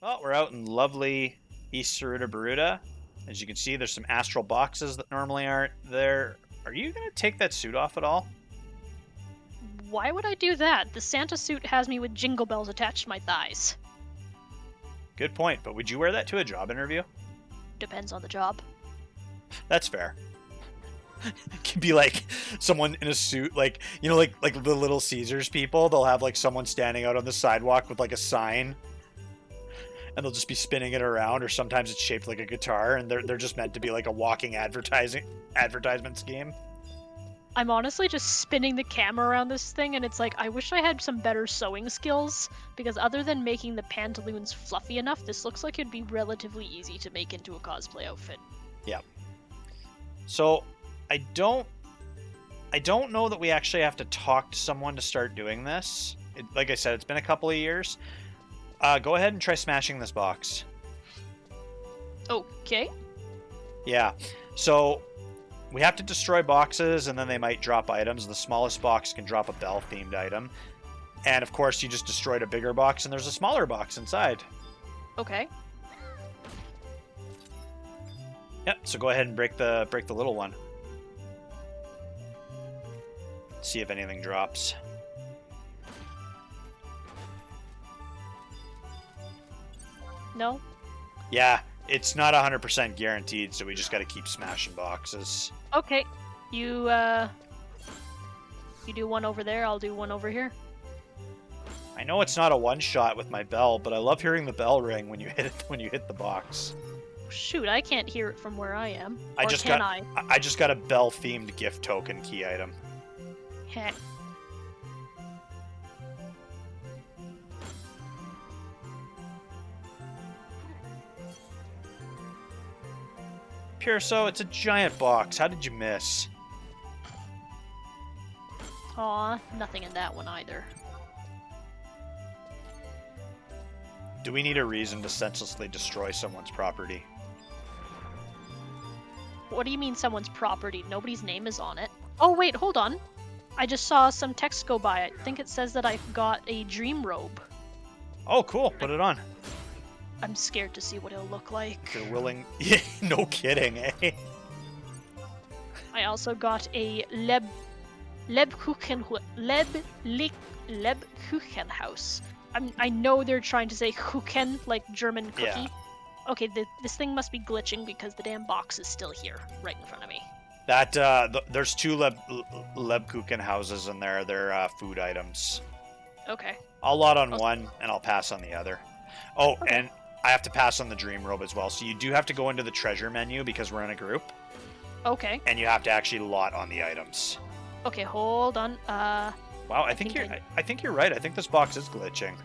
Well, we're out in lovely East Sarutabaruta. As you can see, there's some astral boxes that normally aren't there. Are you going to take that suit off at all? Why would I do that? The Santa suit has me with jingle bells attached to my thighs. Good point, but would you wear that to a job interview? Depends on the job. That's fair. It can be like someone in a suit, like like the Little Caesars people. They'll have like someone standing out on the sidewalk with like a sign, and they'll just be spinning it around. Or sometimes it's shaped like a guitar, and they're just meant to be like a walking advertisement scheme. I'm honestly just spinning the camera around this thing, and it's like, I wish I had some better sewing skills, because other than making the pantaloons fluffy enough, this looks like it'd be relatively easy to make into a cosplay outfit. Yeah. So, I don't know that we actually have to talk to someone to start doing this. Like I said, it's been a couple of years. Go ahead and try smashing this box. Okay. Yeah. So, we have to destroy boxes, and then they might drop items. The smallest box can drop a bell-themed item. And, of course, you just destroyed a bigger box, and there's a smaller box inside. Okay. Yep, so go ahead and break the little one. See if anything drops. No? Yeah, it's not 100% guaranteed, so we just gotta keep smashing boxes. Okay. You do one over there, I'll do one over here. I know it's not a one-shot with my bell, but I love hearing the bell ring when you hit the box. Shoot, I can't hear it from where I am. I Or just can got I just got a bell-themed gift token key item. Heh. Purso, it's a giant box. How did you miss? Aw, nothing in that one either. Do we need a reason to senselessly destroy someone's property? What do you mean someone's property? Nobody's name is on it. Oh wait, hold on. I just saw some text go by. I think it says that I've got a dream robe. Oh, cool. Put it on. I'm scared to see what it'll look like. If you're willing. Yeah, no kidding, eh? I also got a Lebkuchenhaus. I know they're trying to say Kuchen, like German cookie. Yeah. Okay, this thing must be glitching because the damn box is still here, right in front of me. That there's two Lebkuchen houses in there. They're food items. Okay. I'll lot on one, and I'll pass on the other. Oh, Okay. and I have to pass on the dream robe as well. So you do have to go into the treasure menu because we're in a group, Okay. and you have to actually lot on the items. Okay, hold on. Wow, I think you're right. I think this box is glitching.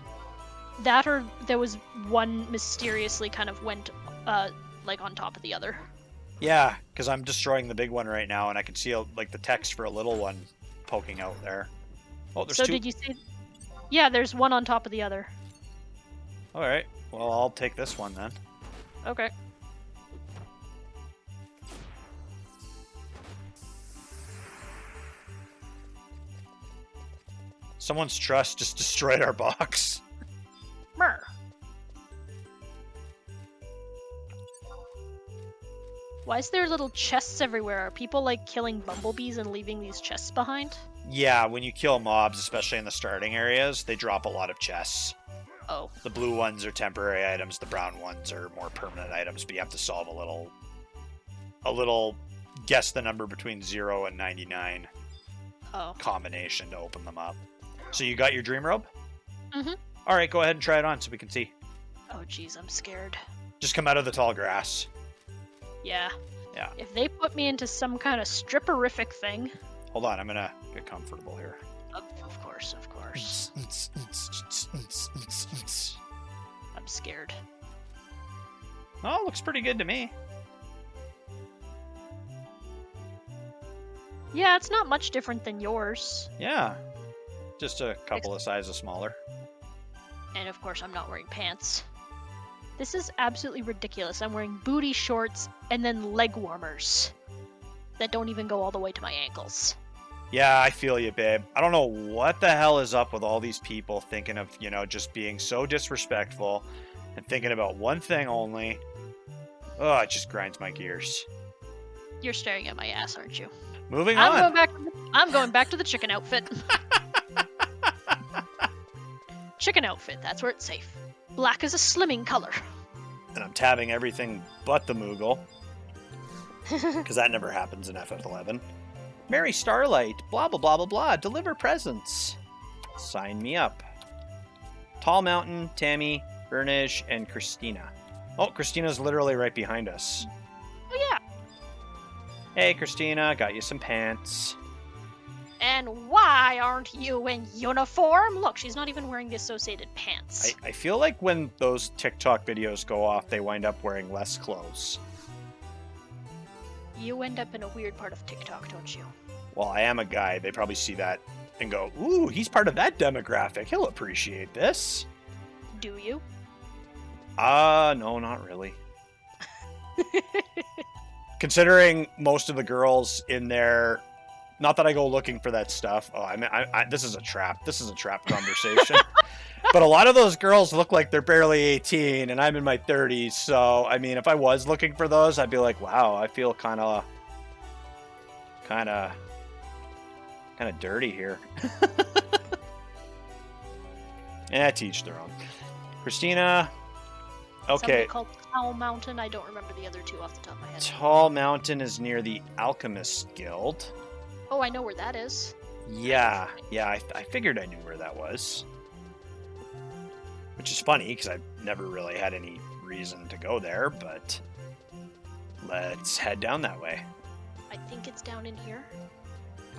That or there was one mysteriously kind of went, like on top of the other. Yeah, because I'm destroying the big one right now, and I can see like the text for a little one poking out there. Oh, there's So two. did you see? Yeah, there's one on top of the other. All right. Well, I'll take this one then. Okay. Someone's trust just destroyed our box. Mer. Why is there little chests everywhere? Are people like killing bumblebees and leaving these chests behind? Yeah, when you kill mobs, especially in the starting areas, they drop a lot of chests. Oh. The blue ones are temporary items, the brown ones are more permanent items, but you have to solve a little guess the number between 0 and 99 Oh. combination to open them up. So you got your dream robe? Mm-hmm. All right, go ahead and try it on so we can see. Oh jeez, I'm scared. Just come out of the tall grass. Yeah. Yeah. If they put me into some kind of stripperific thing. Hold on, I'm gonna get comfortable here. Of course. I'm scared. Oh, looks pretty good to me. Yeah, it's not much different than yours. Yeah. Just a couple of sizes smaller. And of course, I'm not wearing pants. This is absolutely ridiculous. I'm wearing booty shorts and then leg warmers that don't even go all the way to my ankles. Yeah, I feel you, babe. I don't know what the hell is up with all these people thinking of, just being so disrespectful and thinking about one thing only. Oh, it just grinds my gears. You're staring at my ass, aren't you? Moving on. I'm going back to the chicken outfit. Chicken outfit, that's where it's safe. Black is a slimming color. And I'm tabbing everything but the Moogle. Because that never happens in FF11. Mary Starlight, blah, blah, blah, blah, blah. Deliver presents. Sign me up. Tall Mountain, Tammy, Bernage, and Christina. Oh, Christina's literally right behind us. Oh, yeah. Hey, Christina, got you some pants. And why aren't you in uniform? Look, she's not even wearing the associated pants. I feel like when those TikTok videos go off, they wind up wearing less clothes. You end up in a weird part of TikTok, don't you? Well, I am a guy. They probably see that and go, ooh, he's part of that demographic. He'll appreciate this. Do you? No, not really. Considering most of the girls in there, not that I go looking for that stuff. Oh, I mean, this is a trap. This is a trap conversation. But a lot of those girls look like they're barely 18, and I'm in my 30s. So, I mean, if I was looking for those, I'd be like, wow, I feel kind of dirty here. To each their own. Christina. Okay. Something called Tall Mountain. I don't remember the other two off the top of my head. Tall Mountain is near the Alchemist Guild. Oh, I know where that is. Yeah, I figured I knew where that was. Which is funny, because I've never really had any reason to go there, but let's head down that way. I think it's down in here.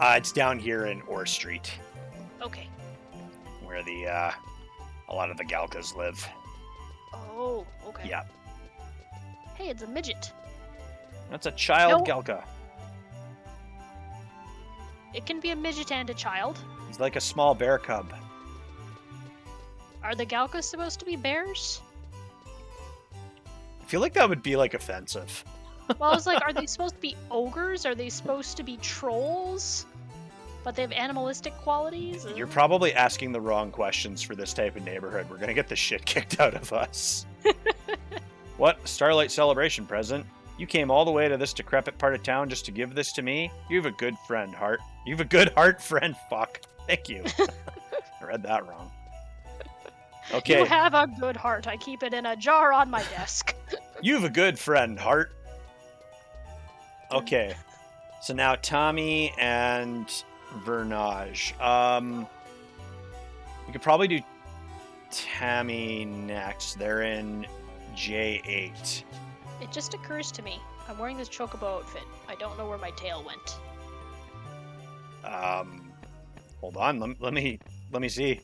It's down here in Orr Street. Okay. Where a lot of the Galkas live. Oh, okay. Yeah. Hey, it's a midget. That's a child No. Galka. It can be a midget and a child. He's like a small bear cub. Are the Galkas supposed to be bears? I feel like that would be like offensive. Well, I was like, are they supposed to be ogres? Are they supposed to be trolls? But they have animalistic qualities? You're probably asking the wrong questions for this type of neighborhood. We're gonna get the shit kicked out of us. What? Starlight celebration present? You came all the way to this decrepit part of town just to give this to me? You have a good friend, Heart. You have a good heart, friend. Fuck. Thank you. I read that wrong. Okay. You have a good heart. I keep it in a jar on my desk. You have a good friend, Heart. Okay. So now Tommy and Vernage. We could probably do Tammy next. They're in J8. It just occurs to me. I'm wearing this chocobo outfit. I don't know where my tail went. Hold on. Let me see.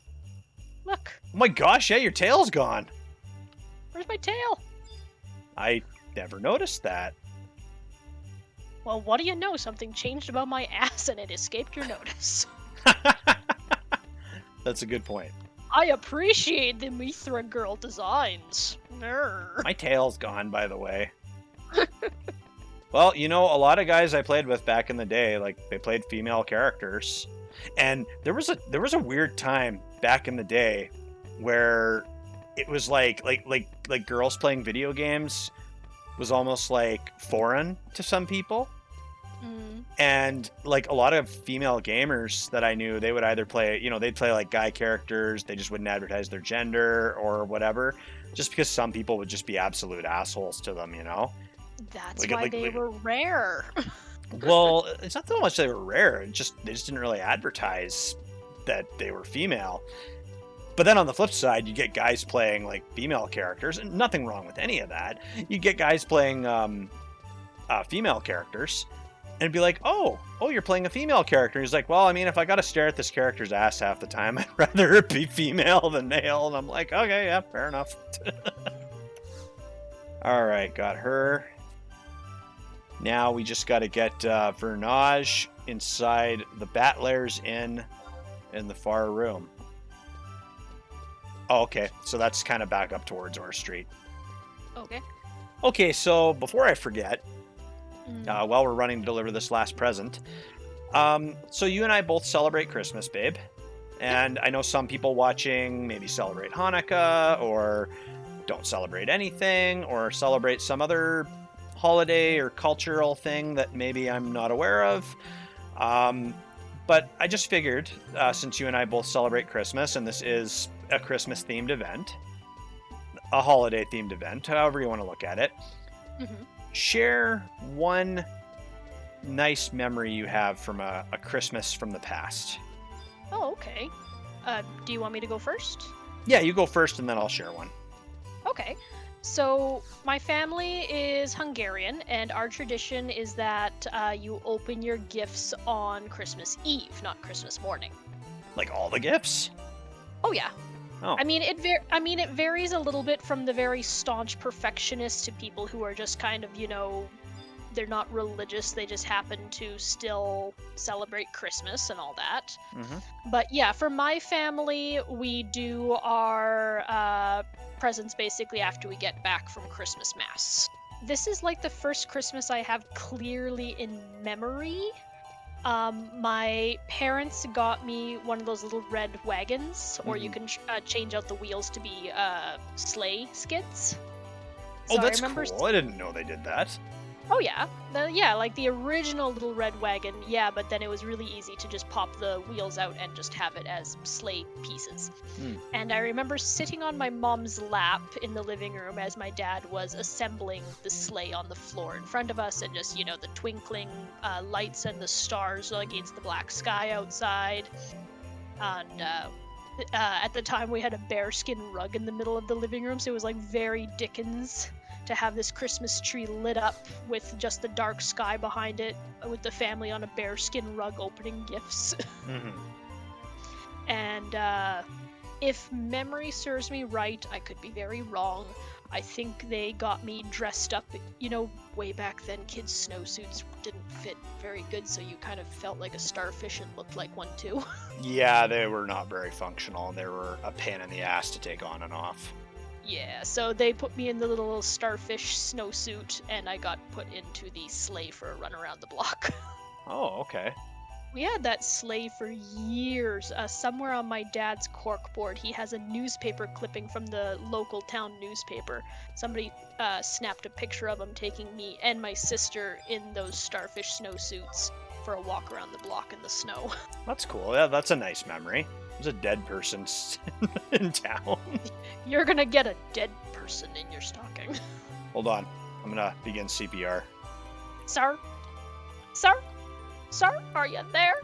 Look. Oh my gosh, yeah, your tail's gone. Where's my tail? I never noticed that. Well, what do you know? Something changed about my ass and it escaped your notice. That's a good point. I appreciate the Mithra girl designs. Nerd. My tail's gone, by the way. Well, you know, a lot of guys I played with back in the day, like, they played female characters. And there was a weird time back in the day where it was like girls playing video games was almost like foreign to some people. Mm. And like a lot of female gamers that I knew, they would either play, they'd play like guy characters. They just wouldn't advertise their gender or whatever, just because some people would just be absolute assholes to them, That's why they were rare. Well, it's not so much they were rare. They just didn't really advertise that they were female. But then on the flip side, you get guys playing like female characters, and nothing wrong with any of that. You get guys playing female characters, and be like, oh, you're playing a female character. He's like, well, I mean, if I got to stare at this character's ass half the time, I'd rather it be female than male. And I'm like, okay, yeah, fair enough. All right, got her. Now we just got to get Vernage inside the Bat Lairs Inn in the far room. Oh, okay. So that's kind of back up towards Orr Street. Okay. Okay, so before I forget, while we're running to deliver this last present, so you and I both celebrate Christmas, babe. And I know some people watching maybe celebrate Hanukkah or don't celebrate anything or celebrate some other holiday or cultural thing that maybe I'm not aware of. But I just figured, since you and I both celebrate Christmas, and this is a Christmas-themed event, a holiday-themed event, however you want to look at it, share one nice memory you have from a Christmas from the past. Oh, okay. Do you want me to go first? Yeah, you go first, and then I'll share one. Okay. So my family is Hungarian, and our tradition is that you open your gifts on Christmas Eve, not Christmas morning. Like all the gifts? Oh yeah. Oh. I mean, it varies a little bit from the very staunch perfectionists to people who are just kind of, they're not religious. They just happen to still celebrate Christmas and all that. But yeah, for my family, we do our presents basically after we get back from Christmas Mass. This is like the first Christmas I have clearly in memory. My parents got me one of those little red wagons, or you can change out the wheels to be sleigh skids. So that's cool. I didn't know they did that. Oh yeah, like the original little red wagon, yeah, but then it was really easy to just pop the wheels out and just have it as sleigh pieces. And I remember sitting on my mom's lap in the living room as my dad was assembling the sleigh on the floor in front of us, and just, the twinkling lights and the stars against the black sky outside. And at the time we had a bearskin rug in the middle of the living room, so it was like very Dickens to have this Christmas tree lit up with just the dark sky behind it, with the family on a bearskin rug opening gifts. And if memory serves me right, I could be very wrong, I think they got me dressed up. Way back then kids' snowsuits didn't fit very good, so you kind of felt like a starfish and looked like one too. Yeah, they were not very functional, and they were a pain in the ass to take on and off. Yeah, so they put me in the little starfish snowsuit, and I got put into the sleigh for a run around the block. Oh, okay. We had that sleigh for years. Somewhere on my dad's corkboard, he has a newspaper clipping from the local town newspaper. Somebody snapped a picture of him taking me and my sister in those starfish snowsuits for a walk around the block in the snow. That's cool. Yeah, that's a nice memory. There's a dead person in town. You're gonna get a dead person in your stocking. Hold on. I'm gonna begin CPR. Sir? Sir? Sir, are you there?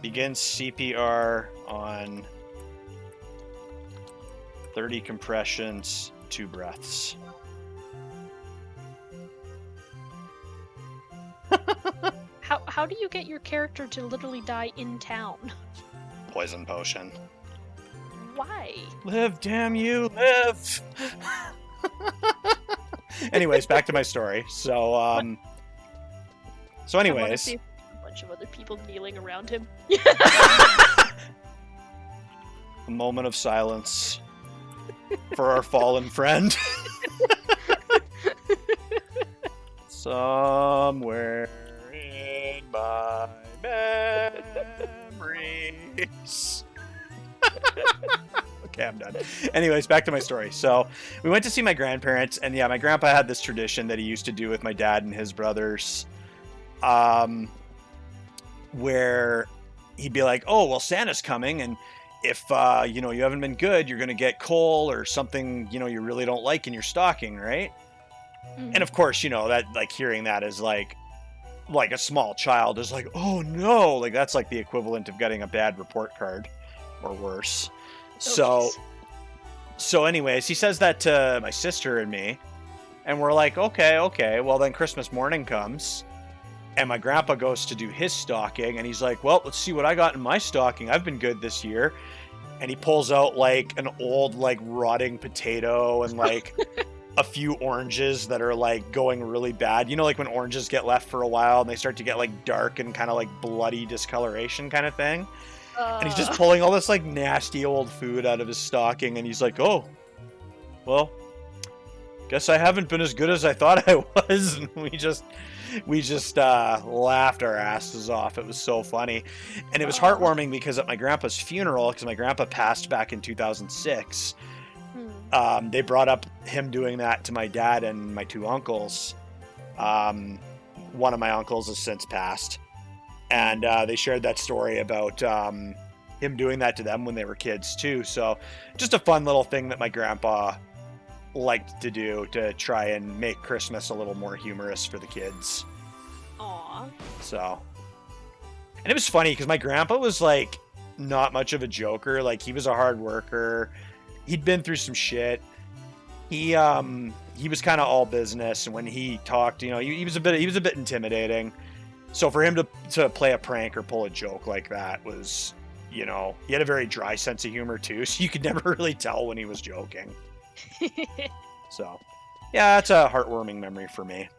Begin CPR on 30 compressions, 2 breaths. How do you get your character to literally die in town? Poison potion. Why? Live, damn you, live! Anyways, back to my story. So anyways... a bunch of other people kneeling around him. A moment of silence for our fallen friend. Somewhere in my memories. Okay, I'm done. Anyways, back to my story. So we went to see my grandparents, and yeah, my grandpa had this tradition that he used to do with my dad and his brothers, where he'd be like, oh, well, Santa's coming, and if you haven't been good, you're gonna get coal or something you really don't like in your stocking, right? And of course, that, like, hearing that is like a small child is like, oh no, like that's like the equivalent of getting a bad report card or worse. So anyways, he says that to my sister and me, and we're like, okay, well then Christmas morning comes, and my grandpa goes to do his stocking, and he's like, well, let's see what I got in my stocking. I've been good this year. And he pulls out like an old, like, rotting potato and like a few oranges that are like going really bad. Like when oranges get left for a while and they start to get like dark and kind of like bloody discoloration kind of thing. And he's just pulling all this like nasty old food out of his stocking, and he's like, oh, well, guess I haven't been as good as I thought I was. And we just laughed our asses off. It was so funny. And it was heartwarming because at my grandpa's funeral, because my grandpa passed back in 2006, they brought up him doing that to my dad and my two uncles. One of my uncles has since passed, and they shared that story about him doing that to them when they were kids too. So just a fun little thing that my grandpa liked to do to try and make Christmas a little more humorous for the kids. Aw. So, and it was funny because my grandpa was like not much of a joker. Like, he was a hard worker. He'd been through some shit. He was kind of all business, and when he talked, he was a bit intimidating. So for him to play a prank or pull a joke like that was, he had a very dry sense of humor too, so you could never really tell when he was joking. So, yeah, that's a heartwarming memory for me.